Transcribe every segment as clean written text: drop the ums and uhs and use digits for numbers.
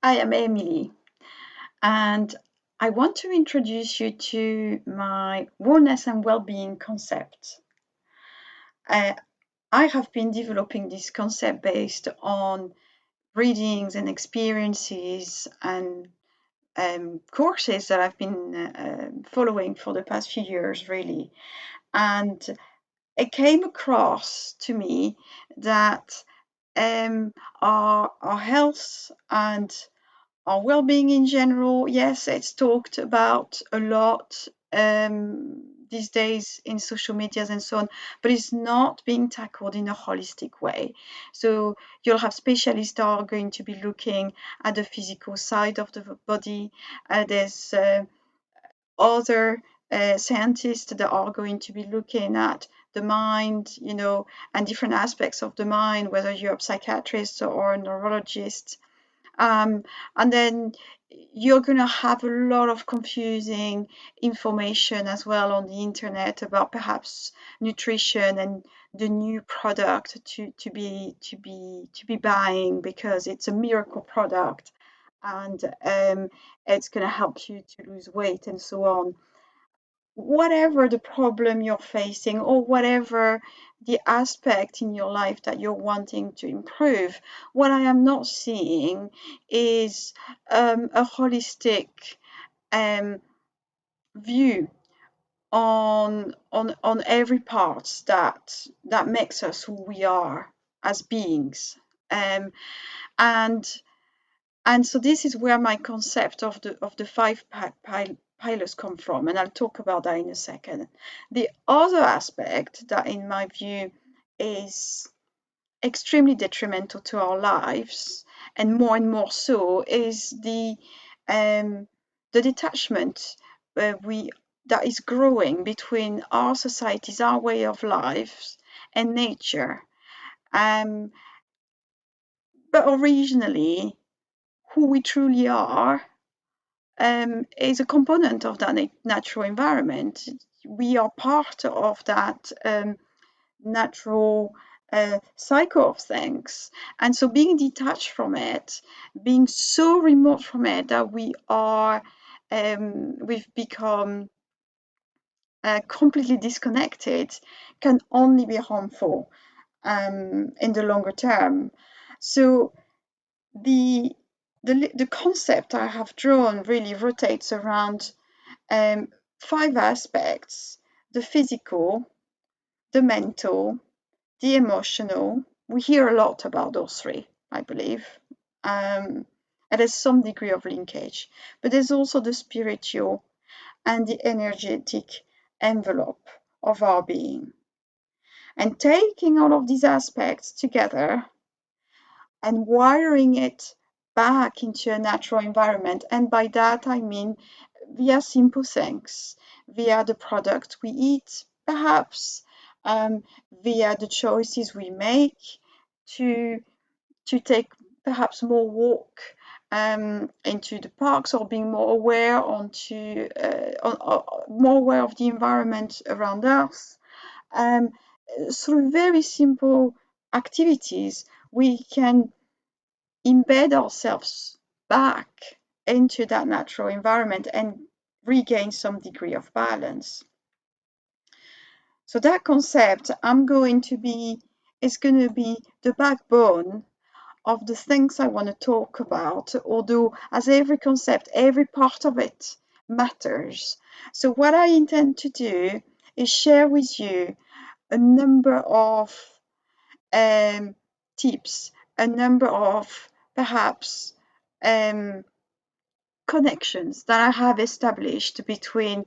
I am Emily, and I want to introduce you to my wellness and well-being concept. Uh, I have been developing this concept based on readings and experiences and courses that I've been following for the past few years, really. And it came across to me that our health and our well-being in general, yes, it's talked about a lot these days in social medias and so on, but it's not being tackled in a holistic way. So you'll have specialists that are going to be looking at the physical side of the body. There's other scientists that are going to be looking at the mind, and different aspects of the mind, whether you're a psychiatrist or a neurologist. And then you're going to have a lot of confusing information as well on the internet about perhaps nutrition and the new product to be buying because it's a miracle product, and it's going to help you to lose weight and so on. Whatever the problem you're facing or whatever the aspect in your life that you're wanting to improve, what I am not seeing is a holistic um, view on every part that makes us who we are as beings. Um, and and so this is where my concept of the five pillars come from, and I'll talk about that in a second. The other aspect that, in my view, is extremely detrimental to our lives, and more so, is the detachment we that is growing between our societies, our way of life, and nature. Um, but originally, who we truly are is a component of that natural environment. We are part of that natural cycle of things. And so being detached from it, being so remote from it that we've become completely disconnected, can only be harmful in the longer term. So the the concept I have drawn really rotates around um, five aspects: the physical, the mental, the emotional. We hear a lot about those three, I believe. And there's some degree of linkage. But there's also the spiritual and the energetic envelope of our being. And taking all of these aspects together and wiring it back into a natural environment. And by that, I mean via simple things, via the product we eat, perhaps, via the choices we make to take perhaps more walk into the parks, or being more aware more aware of the environment around us. Um, Through very simple activities, we can embed ourselves back into that natural environment and regain some degree of balance. So that concept is going to be the backbone of the things I want to talk about, although as every concept, every part of it matters. So what I intend to do is share with you a number of tips, a number of perhaps connections that I have established between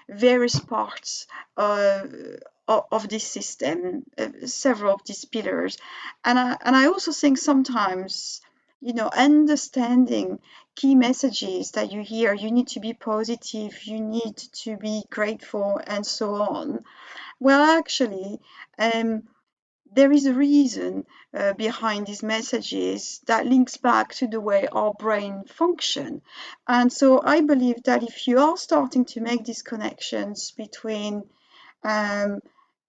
various parts of this system, several of these pillars. And I also think sometimes, understanding key messages that you hear, you need to be positive, you need to be grateful, and so on. Well, actually, there is a reason behind these messages that links back to the way our brain function. And so I believe that if you are starting to make these connections between um,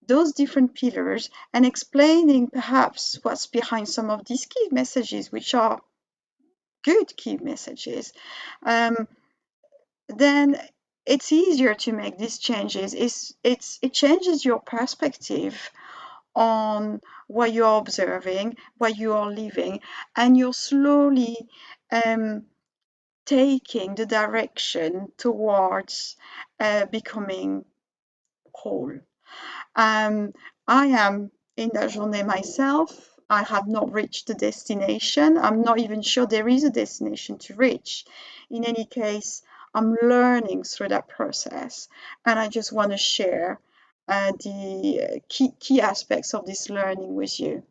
those different pillars and explaining perhaps what's behind some of these key messages, which are good key messages, then it's easier to make these changes. It changes your perspective on what you're observing, what you are living, and you're slowly taking the direction towards becoming whole. Um, I am in that journey myself. I have not reached the destination. I'm not even sure there is a destination to reach. In any case, I'm learning through that process, and I just want to share the key aspects of this learning with you.